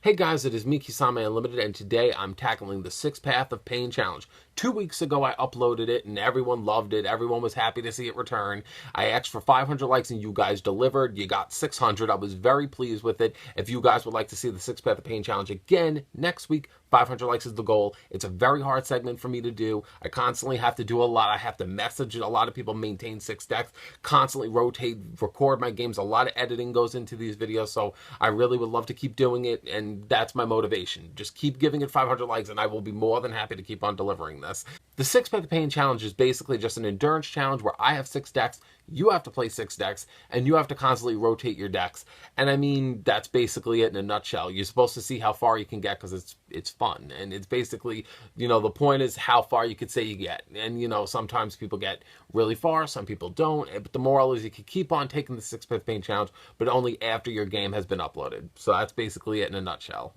Hey guys, it is me, Kisame Unlimited, and today I'm tackling the Six Path of Pain Challenge. 2 weeks ago I uploaded it and everyone loved it. Everyone was happy to see it return. I asked for 500 likes and you guys delivered. You got 600. I was very pleased with it. If you guys would like to see the Six Path of Pain Challenge again next week, 500 likes is the goal. It's a very hard segment for me to do. I constantly have to do a lot. I have to message a lot of people, maintain 6 decks, constantly rotate, record my games. A lot of editing goes into these videos, so I really would love to keep doing it, and that's my motivation. Just keep giving it 500 likes and I will be more than happy to keep on delivering this. The Six Path of Pain Challenge is basically just an endurance challenge where I have 6 decks, you have to play 6 decks, and you have to constantly rotate your decks. And I mean, that's basically it in a nutshell. You're supposed to see how far you can get because it's fun. And it's basically, the point is how far you could say you get. And, sometimes people get really far, some people don't. But the moral is you can keep on taking the Six Path of Pain Challenge, but only after your game has been uploaded. So that's basically it in a nutshell.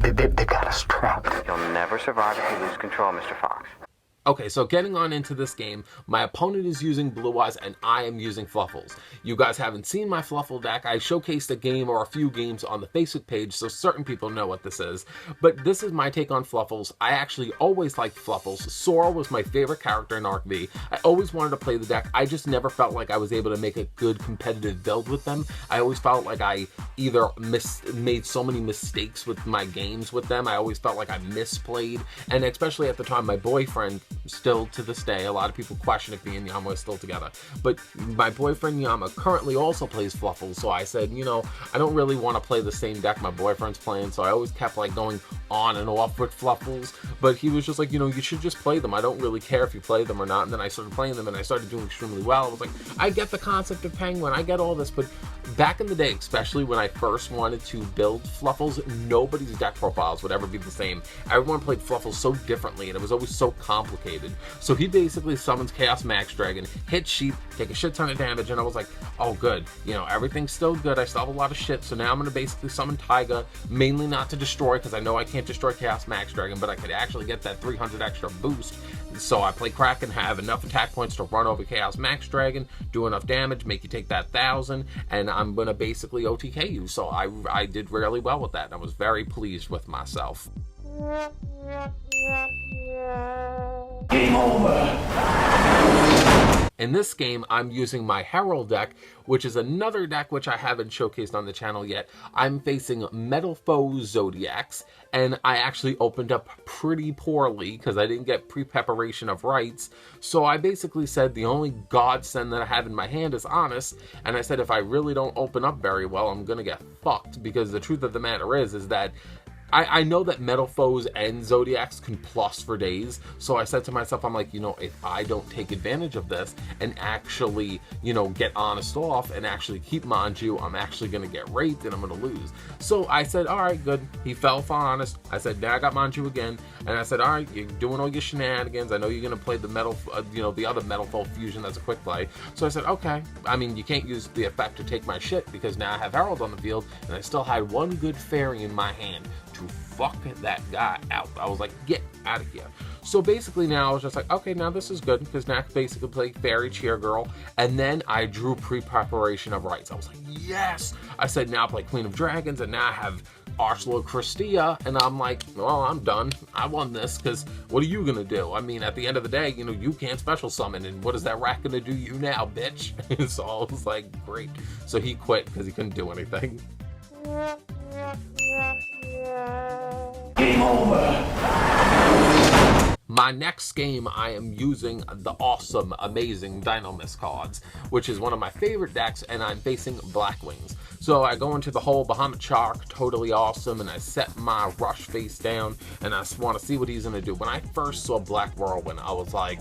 They got us trapped. You'll never survive if you lose control, Mr. Fox. Okay, so getting on into this game, my opponent is using Blue Eyes and I am using Fluffles. You guys haven't seen my Fluffle deck. I showcased a game or a few games on the Facebook page, so certain people know what this is. But this is my take on Fluffles. I actually always liked Fluffles. Sora was my favorite character in Arc V. I always wanted to play the deck. I just never felt like I was able to make a good competitive build with them. I always felt like I either made so many mistakes with my games with them. I always felt like I misplayed. And especially at the time, my boyfriend, still to this day, a lot of people question if me and Yama are still together, but my boyfriend Yama currently also plays Fluffles, so I said, I don't really want to play the same deck my boyfriend's playing, so I always kept like going on and off with Fluffles, but he was just like, you should just play them. I don't really care if you play them or not. And then I started playing them and I started doing extremely well. I was like, I get the concept of Penguin, I get all this, but back in the day, especially when I first wanted to build Fluffles, nobody's deck profiles would ever be the same. Everyone played Fluffles so differently and it was always so complicated. So he basically summons Chaos Max Dragon, hit Sheep, take a shit ton of damage, and I was like, oh good, everything's still good. I still have a lot of shit, so now I'm going to basically summon Taiga, mainly not to destroy, because I know I can't destroy Chaos Max Dragon, but I could actually get that 300 extra boost. So I play Kraken, have enough attack points to run over Chaos Max Dragon, do enough damage, make you take that 1,000, and I'm going to basically OTK you. So I did really well with that, and I was very pleased with myself. Game over. In this game, I'm using my Herald deck, which is another deck which I haven't showcased on the channel yet. I'm facing Metal Foe Zodiacs, and I actually opened up pretty poorly because I didn't get pre-preparation of rights. So I basically said the only godsend that I have in my hand is Honest, and I said if I really don't open up very well, I'm gonna get fucked, because the truth of the matter is that I know that Metal Foes and Zodiacs can plus for days, so I said to myself, I'm like, if I don't take advantage of this and actually, get Honest off and actually keep Manju, I'm actually going to get raped and I'm going to lose. So I said, all right, good. He fell for Honest. I said, now I got Manju again. And I said, all right, you're doing all your shenanigans. I know you're going to play the Metal, the other Metal Foe fusion that's a quick play. So I said, okay. I mean, you can't use the effect to take my shit because now I have Herald on the field and I still had one good fairy in my hand to fuck that guy out. I was like, get out of here. So basically now I was just like, okay, now this is good, because now I can basically play Fairy Cheer Girl, and then I drew pre-preparation of rights. I was like, yes! I said, now I play Queen of Dragons, and now I have Archlord Christia, and I'm like, well, I'm done. I won this, because what are you gonna do? I mean, at the end of the day, you can't special summon, and what is that rat gonna do you now, bitch? So I was like, great. So he quit, because he couldn't do anything. Game over. My next game, I am using the awesome, amazing Dynamis cards, which is one of my favorite decks, and I'm facing Blackwings. So I go into the whole Bahamut Shark, totally awesome, and I set my Rush face down, and I want to see what he's going to do. When I first saw Black Whirlwind, I was like,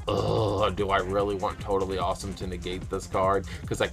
oh, do I really want Totally Awesome to negate this card? Because I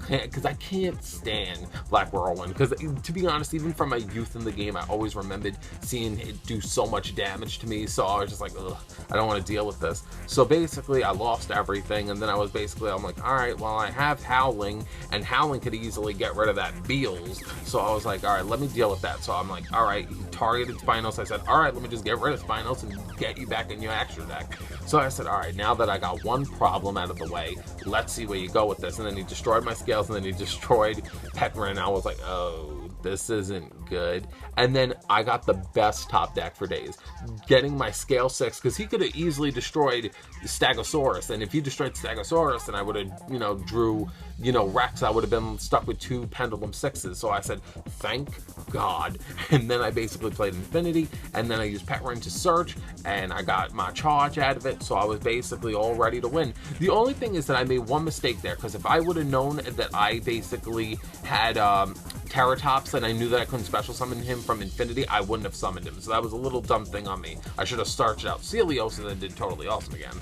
can't stand Black Whirlwind. Because to be honest, even from my youth in the game, I always remembered seeing it do so much damage to me. So I was just like, ugh, I don't want to deal with this. So basically, I lost everything, and then I'm like, all right, well, I have Howling, and Howling could easily get rid of that Beals. So I was like, all right, let me deal with that. So I'm like, all right, he targeted Spinos. I said, all right, let me just get rid of Spinos and get you back in your extra deck. So I said, all right, now that I got one problem out of the way, let's see where you go with this. And then he destroyed my Scales, and then he destroyed Petrin, and I was like, oh, this isn't good. And then I got the best top deck for days, getting my Scale 6, because he could have easily destroyed Stegosaurus, and if he destroyed Stegosaurus, then I would have, drew, Rex, I would have been stuck with 2 Pendulum 6s. So I said, thank God. And then I basically played Infinity, and then I used Petrin to search, and I got my charge out of it, so I was basically all ready to win. The only thing is that I made one mistake there, because if I would have known that I basically had Terratops and I knew that I couldn't special summon him from Infinity, I wouldn't have summoned him. So that was a little dumb thing on me. I should have started out Celios and then did Totally Awesome again.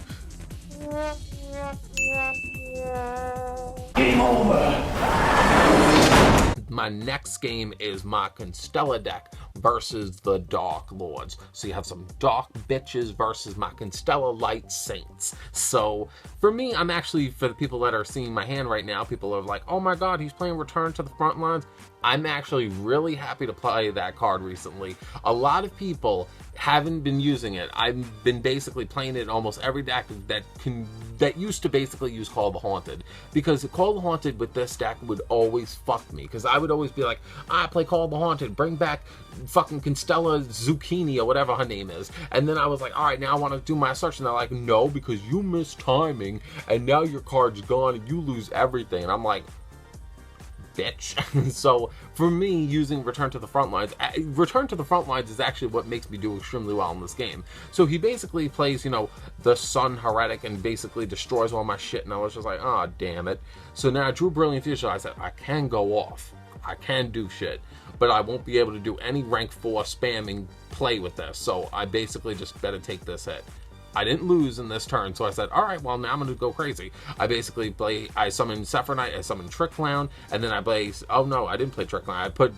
Game over. My next game is my Constella deck versus the Dark Lords. So you have some Dark Bitches versus my Constella Light Saints. So for me, I'm actually, for the people that are seeing my hand right now, people are like, oh my God, he's playing Return to the Front Lines. I'm actually really happy to play that card recently. A lot of people haven't been using it. I've been basically playing it in almost every deck that used to basically use Call the Haunted, because Call the Haunted with this deck would always fuck me, because I would always be like, I play Call the Haunted, bring back fucking Constella Zucchini or whatever her name is, and then I was like, all right, now I want to do my search, and they're like, no, because you missed timing and now your card's gone and you lose everything. And I'm like, bitch. So for me, using Return to the Front Lines is actually what makes me do extremely well in this game. So he basically plays, the Sun Heretic and basically destroys all my shit, and I was just like, oh, damn it. So now I drew Brilliant Fusion. I said, I can go off. I can do shit, but I won't be able to do any rank 4 spamming play with this. So I basically just better take this hit. I didn't lose in this turn, so I said, all right, well, now I'm going to go crazy. I basically I summoned Sephronite, I summoned Trick Clown, and then oh no, I didn't play Trick Clown. I put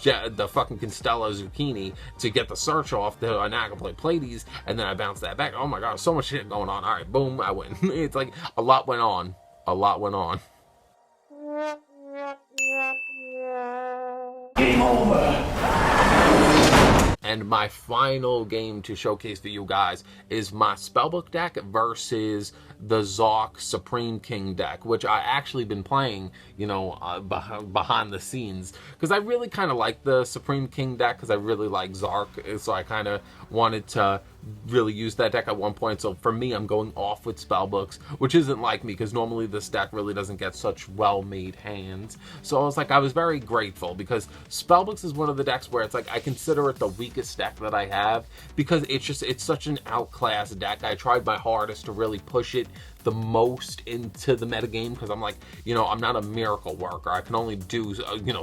the fucking Constella Zucchini to get the search off, and now I can play Pleiades, and then I bounced that back. Oh my God, so much shit going on. All right, boom, I win. It's like a lot went on. Game over. And my final game to showcase for you guys is my Spellbook deck versus the Zark Supreme King deck, which I actually been playing, behind the scenes, because I really kind of like the Supreme King deck, because I really like Zark, so I kind of wanted to really use that deck at one point. So for me, I'm going off with Spellbooks, which isn't like me, because normally this deck really doesn't get such well-made hands. So I was very grateful, because Spellbooks is one of the decks where it's like I consider it the weakest deck that I have, because it's such an outclassed deck. I tried my hardest to really push it the most into the metagame, because I'm like, I'm not a miracle worker. I can only do,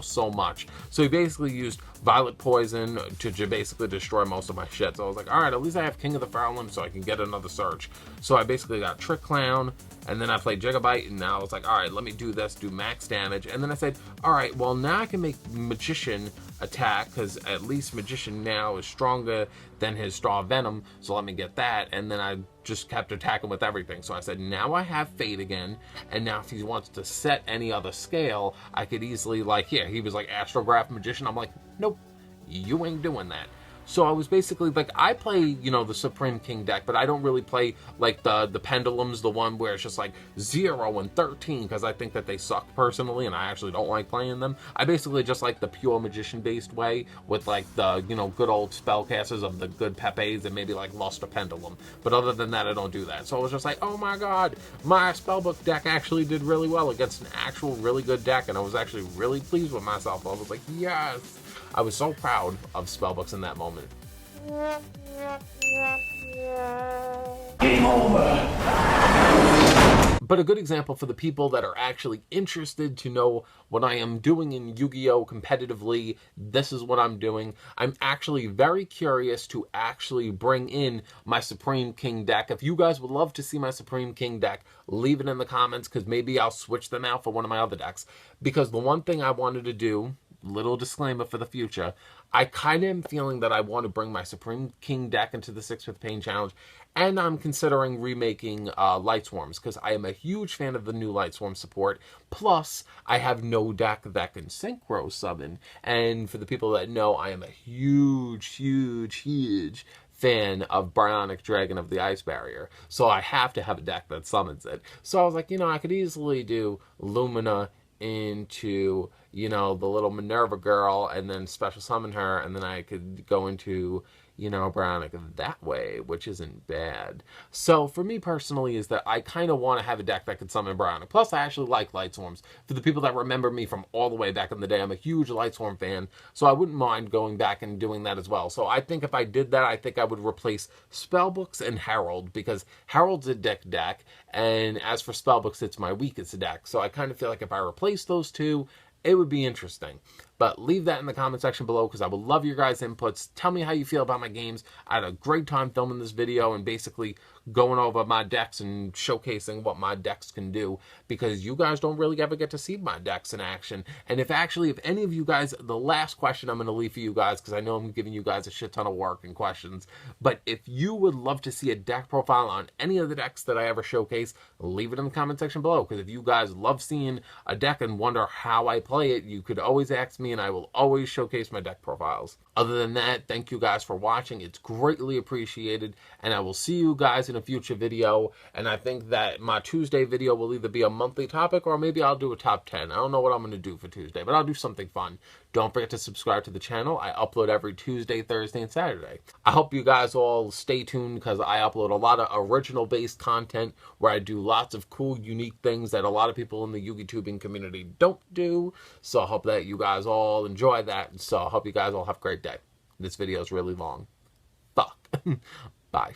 so much. So he basically used Violet Poison to basically destroy most of my shit. So I was like, all right, at least I have King of the Feral Limb, so I can get another search. So I basically got Trick Clown, and then I played Gigabyte, and now I was like, all right, let me do this, do max damage. And then I said, all right, well, now I can make Magician attack, because at least Magician now is stronger than his Star Venom, so let me get that. And then I just kept attacking with everything. So I said, now I have Fate again, and now if he wants to set any other scale, I could easily, he was like Astrograph Magician. I'm like, nope, you ain't doing that. So I was basically like, I play, the Supreme King deck, but I don't really play like the Pendulums, the one where it's just like 0 and 13, because I think that they suck personally, and I actually don't like playing them. I basically just like the pure Magician-based way with like the, good old spellcasters of the good Pepes and maybe like Luster Pendulum. But other than that, I don't do that. So I was just like, oh my God, my Spellbook deck actually did really well against an actual really good deck, and I was actually really pleased with myself. I was like, yes. I was so proud of Spellbooks in that moment. Game over. But a good example for the people that are actually interested to know what I am doing in Yu-Gi-Oh! Competitively, this is what I'm doing. I'm actually very curious to actually bring in my Supreme King deck. If you guys would love to see my Supreme King deck, leave it in the comments, because maybe I'll switch them out for one of my other decks. Because the one thing I wanted to do, little disclaimer for the future, I kind of am feeling that I want to bring my Supreme King deck into the 6-5 Pain Challenge, and I'm considering remaking Light Swarms, because I am a huge fan of the new Light Swarm support. Plus, I have no deck that can Synchro Summon, and for the people that know, I am a huge fan of Bionic Dragon of the Ice Barrier, so I have to have a deck that summons it. So I was like, I could easily do Lumina into, the little Minerva girl, and then special summon her, and then I could go into, Bionic that way, which isn't bad. So for me personally is that I kind of want to have a deck that could summon Bionic. Plus, I actually like Light Swarms. For the people that remember me from all the way back in the day, I'm a huge Light Swarm fan, so I wouldn't mind going back and doing that as well. So I think if I did that, I think I would replace Spellbooks and Herald, because Herald's a deck, and as for Spellbooks, it's my weakest deck. So I kind of feel like if I replace those two, it would be interesting. But leave that in the comment section below, because I would love your guys' inputs. Tell me how you feel about my games. I had a great time filming this video and basically going over my decks and showcasing what my decks can do, because you guys don't really ever get to see my decks in action. And if any of you guys, the last question I'm going to leave for you guys, because I know I'm giving you guys a shit ton of work and questions, but if you would love to see a deck profile on any of the decks that I ever showcase, leave it in the comment section below, because if you guys love seeing a deck and wonder how I play it, you could always ask me, and I will always showcase my deck profiles. Other than that, thank you guys for watching. It's greatly appreciated, and I will see you guys in a future video. And I think that my Tuesday video will either be a monthly topic, or maybe I'll do a top 10. I don't know what I'm going to do for Tuesday, but I'll do something fun. Don't forget to subscribe to the channel. I upload every Tuesday, Thursday, and Saturday. I hope you guys all stay tuned, because I upload a lot of original-based content where I do lots of cool, unique things that a lot of people in the Yu-Gi-Tubing community don't do. So I hope that you guys all enjoy that. So I hope you guys all have a great day. This video is really long. Fuck. Bye.